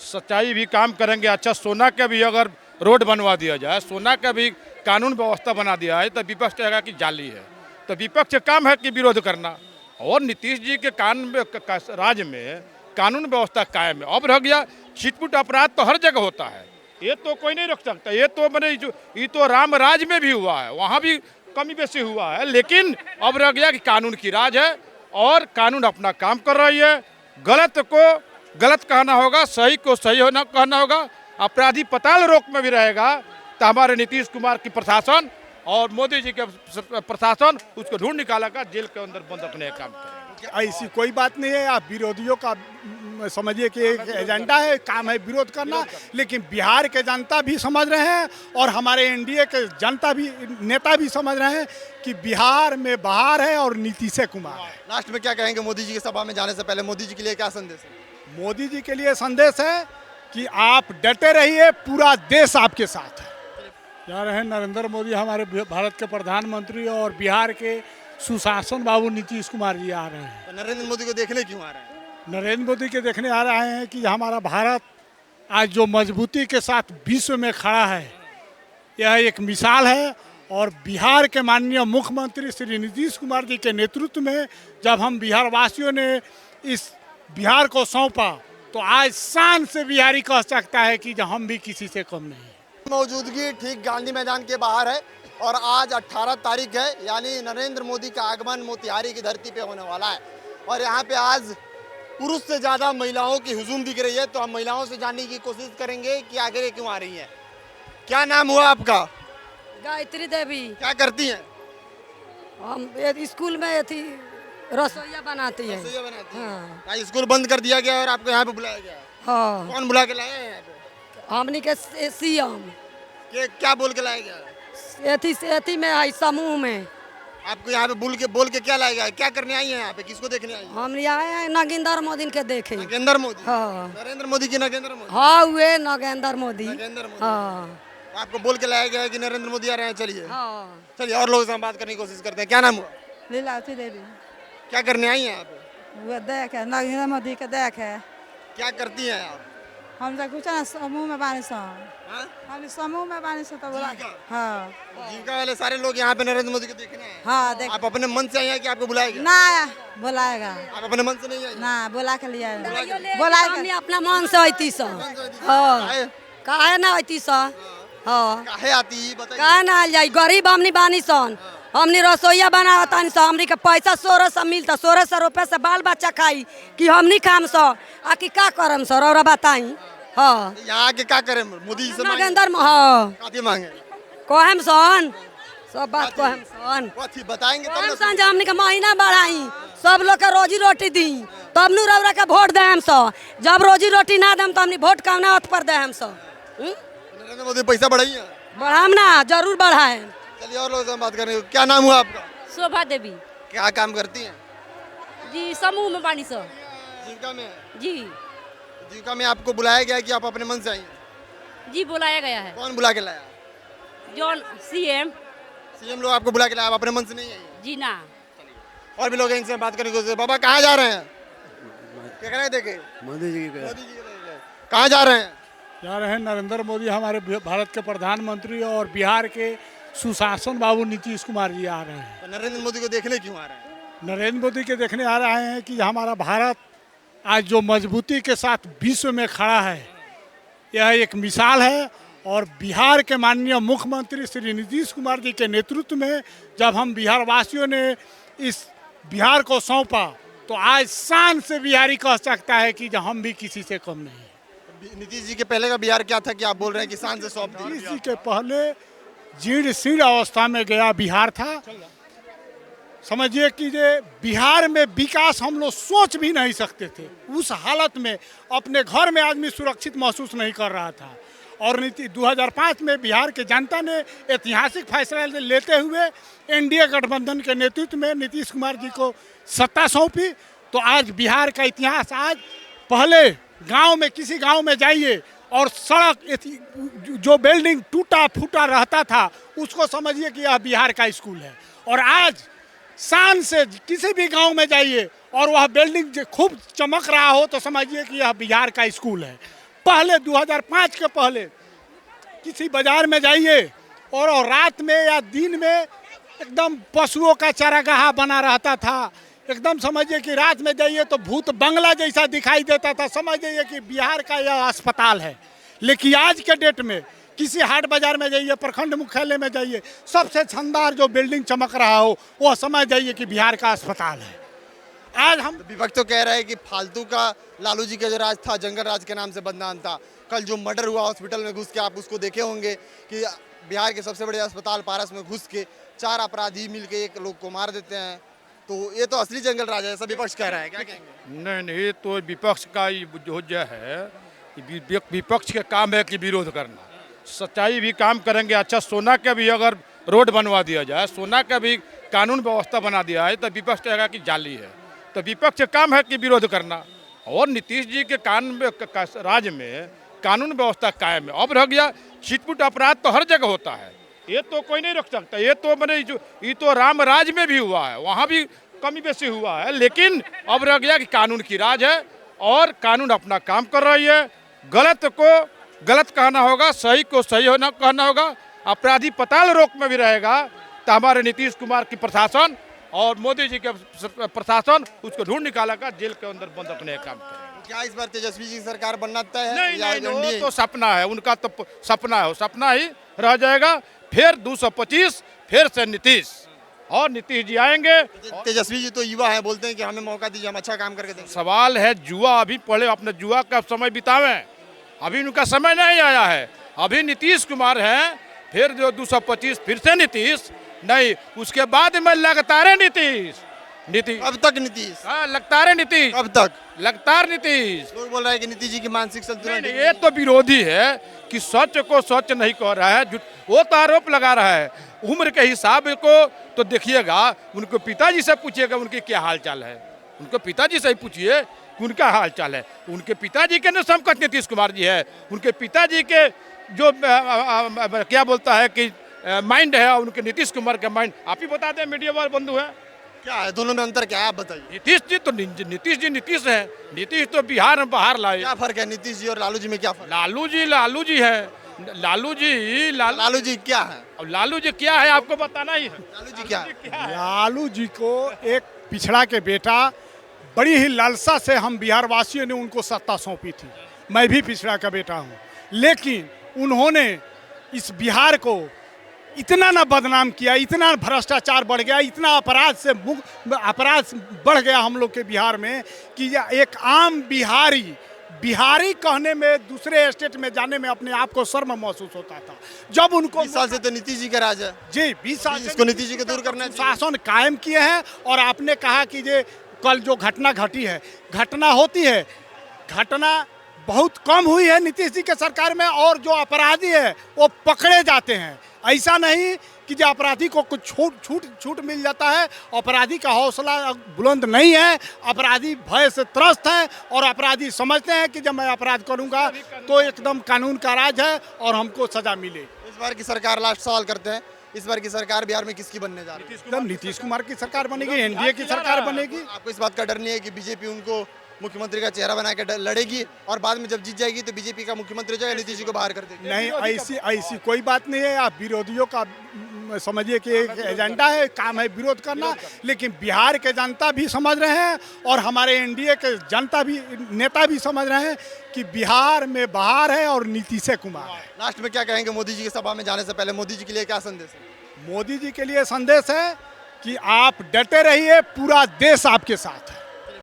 सच्चाई भी काम करेंगे। अच्छा, सोना का भी अगर रोड बनवा दिया जाए, सोना का भी कानून व्यवस्था बना दिया है, तो विपक्ष कहेगा कि जाली है। तो विपक्ष का काम है कि विरोध करना। और नीतीश जी के राज्य में कानून व्यवस्था कायम है। अब रह गया छिटपुट अपराध तो हर जगह होता है, ये तो कोई नहीं रोक सकता। ये तो मैंने ये तो राम राज में भी हुआ है, वहाँ भी कमी बेसी हुआ है। लेकिन अब रह गया कि कानून की राज है और कानून अपना काम कर रही है। गलत को गलत कहना होगा, सही को सही होना कहना होगा। अपराधी पताल रोक में भी रहेगा तो हमारे नीतीश कुमार की प्रशासन और मोदी जी के प्रशासन उसको ढूंढ निकालेगा, जेल के अंदर बंद रखने का काम करेगा। ऐसी कोई बात नहीं है। आप विरोधियों का समझिए कि एक एजेंडा है, काम है विरोध करना। लेकिन बिहार के जनता भी समझ रहे हैं और हमारे एनडीए के जनता भी, नेता भी समझ रहे हैं कि बिहार में बहार है और नीतीश कुमार है। लास्ट में क्या कहेंगे मोदी जी की सभा में जाने से पहले? मोदी जी के लिए क्या संदेश है? मोदी जी के लिए संदेश है कि आप डटे रहिए, पूरा देश आपके साथ है। जा रहे हैं नरेंद्र मोदी, हमारे भारत के प्रधानमंत्री, और बिहार के सुशासन बाबू नीतीश कुमार जी आ रहे हैं। तो नरेंद्र मोदी को देखने क्यों आ रहे हैं? नरेंद्र मोदी के देखने आ रहे हैं कि हमारा भारत आज जो मजबूती के साथ विश्व में खड़ा है, यह एक मिसाल है। और बिहार के माननीय मुख्यमंत्री श्री नीतीश कुमार जी के नेतृत्व में जब हम बिहार वासियों ने इस बिहार को सौंपा, तो आज शान से बिहारी कह सकता है कि हम भी किसी से कम नहीं। मौजूदगी ठीक गांधी मैदान के बाहर है और आज 18 तारीख है, यानी नरेंद्र मोदी का आगमन मोतिहारी की धरती पे होने वाला है। और यहाँ पे आज पुरुष से ज़्यादा महिलाओं की हुजूम दिख रही है। तो हम महिलाओं से जानने की कोशिश करेंगे कि आगे ये क्यों आ रही हैं। क्या नाम हुआ आपका? गायत्री देवी। क्या करती हैं? हम स्कूल में थी, रसोईया बनाती है। रसोइया बनाती हैं। हाँ। आज स्कूल बंद कर दिया गया और आपको यहाँ पे बुलाया गया है। हाँ, कौन बुला के लाया है यहाँ पे? हमनी के सीएम क्या बोल के लाया गया है? एथी में आई, समूह में। आपको यहाँ पे बोल के क्या लाया गया है? क्या करने आई हैं यहाँ पे? किसको देखने आई हैं? हम आए हैं नगेंद्र मोदी के देखे। नरेंद्र मोदी? हाँ। नरेंद्र मोदी की नरेंद्र मोदी? हाँ, हुए नगेंद्र मोदी। नरेंद्र मोदी। हाँ आपको बोल के लाया गया है कि नरेंद्र मोदी आ रहे हैं। चलिए हाँ। चलिए और लोगों से हम बात करने की कोशिश करते हैं। क्या नाम हुआ? लीलावती देवी। क्या करने आई हैं यहाँ पे? वो देख है, नरेंद्र मोदी के देख है। क्या करती हैं आप? हम तो कुछ ना समूह में बानी सो, हाँ? हम समूह में बानी सो तो बोला। जीविका? हाँ जीविका वाले सारे लोग यहाँ पे नरेंद्र मोदी को देखने आए हैं। हाँ देख आप अपने मन से आई हैं कि आपको बुलाया गया? ना बुलाएगा आप अपने मन से नहीं आई? ना, बुला के लिए बोला हमने अपना मन से अती सो। हाँ, काहे ना अती सो। हाँ, काहे आती बताइए। काहे ना आई जाई, गरीब हमनी बानी सन। हमनी रसोईया बनावतानी सो, हमनी के पैसा 1600 मिलता, 1600 रुपये से बाल बच्चा खाई कि हमनी खाम सो आ कि का करम सर और बताई। हाँ, यहाँ आके क्या करें? मोदी जी से मांगे? नगेंद्र हाँ काती मांगे? कहम सन, सब बात कहम सन। कथी बताएंगे तब कहम ना। सन जे हमनी के महीना बढ़ाई, सब लोग के रोजी रोटी दी, तब नु रउरा के वोट देम सो। जब रोजी रोटी ना देम तो हमनी वोट कौना हथ per them so. Narendra Modi पैसा बढ़ाई है? बढ़ाम ना, जरूर बढ़ाए। चलिए और लोगों से हम बात करेंगे। क्या नाम हुआ आपका? शोभा देवी। क्या काम करती हैं? जी समूह में बानी सो। जीविका में? जी जीविका में आपको बुलाया गया है कि आप अपने मन से आई हैं? जी बुलाया गया है। कौन बुला के लाया? John CM. सीएम लोग आपको बुला के लाया, आप अपने मन से नहीं आई हैं? जी ना। और भी लोग हैं, इनसे बात करने की कोशिश। बाबा कहाँ जा रहे हैं? क्या कह रहे देखे? मोदी जी के मोदी जी के लेके। कहाँ जा रहे हैं? जा रहे हैं नरेंद्र मोदी, हमारे भारत के प्रधानमंत्री, और बिहार के सुशासन बाबू नीतीश कुमार जी आ रहे हैं। तो नरेंद्र मोदी को देखने क्यों आ रहे हैं? नरेंद्र मोदी के देखने आ रहे हैं कि हमारा भारत आज जो मजबूती के साथ विश्व में खड़ा है, यह एक मिसाल है। और बिहार के माननीय मुख्यमंत्री श्री नीतीश कुमार जी के नेतृत्व में जब हम बिहार वासियों ने इस बिहार को सौंपा, तो आज शान से बिहारी कह सकता है कि हम भी किसी से कम नहीं। नीतीश जी के पहले का बिहार क्या था कि आप बोल रहे हैं किसान से सौंप दी? नीतीश जी के पहले जीर्ण शीर्ण अवस्था में गया बिहार था। समझिए कि ये बिहार में विकास हम लोग सोच भी नहीं सकते थे। उस हालत में अपने घर में आदमी सुरक्षित महसूस नहीं कर रहा था। और 2005 में बिहार के जनता ने ऐतिहासिक फैसला लेते हुए एनडीए गठबंधन के नेतृत्व में नीतीश कुमार जी को सत्ता सौंपी। तो आज बिहार का इतिहास, आज पहले गांव में, किसी गांव में जाइए और सड़क, जो बिल्डिंग टूटा फूटा रहता था, उसको समझिए कि यह बिहार का स्कूल है। और आज शान से किसी भी गांव में जाइए और वह बिल्डिंग खूब चमक रहा हो तो समझिए कि यह बिहार का स्कूल है। पहले 2005 के पहले किसी बाजार में जाइए और रात में या दिन में एकदम पशुओं का चारागाह बना रहता था। एकदम समझिए कि रात में जाइए तो भूत बंगला जैसा दिखाई देता था। समझ जाइए कि बिहार का यह अस्पताल है। लेकिन आज के डेट में किसी हाट बाजार में जाइए, प्रखंड मुख्यालय में जाइए, सबसे शानदार जो बिल्डिंग चमक रहा हो वो समझ जाइए कि बिहार का अस्पताल है। आज हम विपक्ष तो कह रहा है कि फालतू का लालू जी का जो राज था, जंगल राज के नाम से बदनाम था। कल जो मर्डर हुआ हॉस्पिटल में घुस के, आप उसको देखे होंगे कि बिहार के सबसे बड़े अस्पताल पारस में घुस के 4 अपराधी मिलके एक लोग को मार देते हैं। तो ये तो असली जंगल राज है, ऐसा विपक्ष कह रहा है। क्या कहेंगे? नहीं, ये तो विपक्ष का ही जो है कि विपक्ष का काम है कि विरोध करना। सच्चाई भी काम करेंगे। अच्छा, सोना का भी अगर रोड बनवा दिया जाए, सोना का भी कानून व्यवस्था बना दिया है, तो विपक्ष कहेगा कि जाली है। तो विपक्ष का काम है कि विरोध करना। और नीतीश जी के राज में कानून व्यवस्था कायम है। अब रह गया छिटपुट अपराध तो हर जगह होता है, ये तो कोई नहीं रोक सकता। ये तो ये तो राम राज में भी हुआ है, वहाँ भी कमी बेसी हुआ है। लेकिन अब रह गया कि कानून की राज है और कानून अपना काम कर रही है। गलत को गलत कहना होगा, सही को सही होना कहना होगा। अपराधी पताल रोक में भी रहेगा तो हमारे नीतीश कुमार की प्रशासन और मोदी जी के प्रशासन उसको ढूंढ निकालेगा, जेल के अंदर बंद अपने काम करेगा। क्या इस बार तेजस्वी जी की सरकार बनना तय है? नहीं, या नहीं, NDA? वो तो सपना है उनका, तो सपना है, वो सपना ही रह जाएगा। फिर 225 फिर से नीतीश, और नीतीश जी आएंगे। तेजस्वी जी तो युवा है, बोलते हैं कि हमें मौका दीजिए, हम अच्छा काम करके देंगे। सवाल है जुआ, अभी पढ़े अपने जुआ का समय बितावें, अभी उनका समय नहीं आया है। अभी नीतीश कुमार हैं, फिर जो 225 फिर से नीतीश, नहीं उसके बाद में लगातार नीतीश। अब तक नीतीश, हाँ, लगातार नीतीश, अब तक लगातार नीतीश। लोग बोल रहे हैं कि नीतीश जी की मानसिक संतुलन नहीं, ये तो विरोधी है कि सच को सच नहीं कह रहा है, झूठ वो तो आरोप लगा रहा है। उम्र के हिसाब को तो देखिएगा, उनको पिताजी से पूछिएगा उनके क्या हाल चाल है, उनको पिताजी से ही पूछिए कि उनका हाल चाल है। उनके पिताजी के न समकक्ष नीतीश कुमार जी है, उनके पिताजी के जो क्या बोलता है कि माइंड है, उनके नीतीश कुमार का माइंड आप ही बता दें, मीडिया वाले बंधु है। क्या है, दोनों में अंतर क्या है, आप बताइए। नीतीश जी तो नीतीश है, नीतीश तो बिहार में बाहर लाए। क्या फर्क है नीतीश जी और लालू जी में? क्या फर्क? लालू जी है, लालू जी क्या है? अब लालू जी क्या है आपको बताना ही है। लालू जी क्या है? लालू जी को एक पिछड़ा के बेटा, बड़ी ही लालसा से हम बिहार वासियों ने उनको सत्ता सौंपी थी। मैं भी पिछड़ा का बेटा हूँ, लेकिन उन्होंने इस बिहार को इतना ना बदनाम किया, इतना भ्रष्टाचार बढ़ गया, इतना अपराध बढ़ गया हम लोग के बिहार में कि एक आम बिहारी कहने में, दूसरे स्टेट में जाने में अपने आप को शर्म महसूस होता था। जब उनको 20 साल से तो नीतीश जी का राज है जी, 20 साल से इसको नीतीश जी को दूर करना चाहिए। शासन कायम किए हैं। और आपने कहा कि ये कल जो घटना घटी है, घटना होती है, घटना बहुत कम हुई है नीतीश जी के सरकार में, और जो अपराधी है वो पकड़े जाते हैं। ऐसा नहीं कि जो अपराधी को कुछ छूट मिल जाता है। अपराधी का हौसला बुलंद नहीं है, अपराधी भय से त्रस्त है, और अपराधी समझते हैं कि जब मैं अपराध करूंगा तो एकदम कानून का राज है और हमको सजा मिले। इस बार की सरकार, लास्ट सवाल करते हैं, इस बार की सरकार बिहार में किसकी बनने जा रही है? एकदम नीतीश कुमार की सरकार बनेगी, NDA की सरकार बनेगी। आपको इस बात का डर नहीं है कि बीजेपी उनको मुख्यमंत्री का चेहरा बना के लड़ेगी और बाद में जब जीत जाएगी तो बीजेपी का मुख्यमंत्री जो है नीतीश जी को बाहर कर देगी? नहीं, ऐसी कोई बात नहीं है। आप विरोधियों का समझिए कि एक एजेंडा है, काम है विरोध करना, लेकिन बिहार के जनता भी समझ रहे हैं और हमारे NDA के नेता भी समझ रहे हैं कि बिहार में बहार है और नीतीश कुमार है। लास्ट में क्या कहेंगे मोदी जी की सभा में जाने से पहले? मोदी जी के लिए क्या संदेश है? मोदी जी के लिए संदेश है कि आप डटे रहिए, पूरा देश आपके साथ है।